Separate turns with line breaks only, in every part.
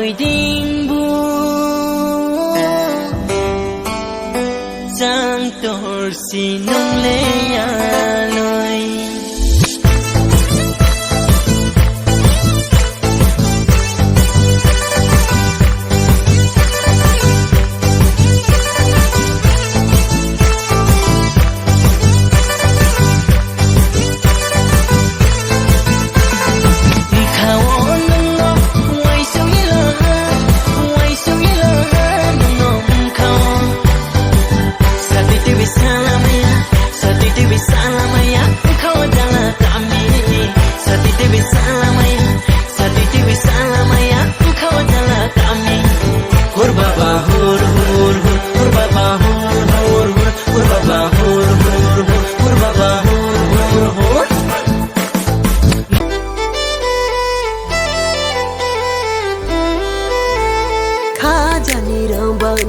lôi đinh bu giang tổ xì nông lê ya lôi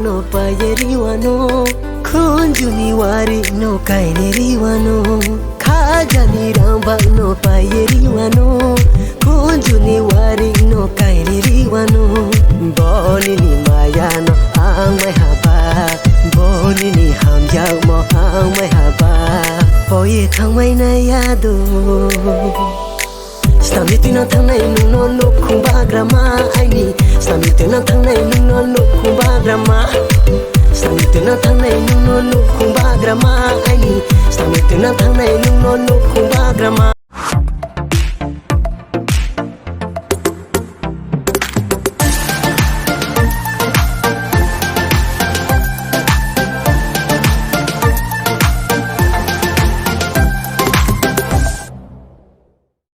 no payeriwano khunjuni wari no kaineriwano khajani ramba no payeriwano khunjuni wari no kaineriwano bonini mayano angmai haba bonini hamjau mo angmai haba boye khangmai na yado Samituna thangnai nungno nukhung bagrama aini Samituna thangnai nungno nukhung bagrama Samituna thangnai nungno nukhung bagrama aini Samituna thangnai nungno nukhung bagrama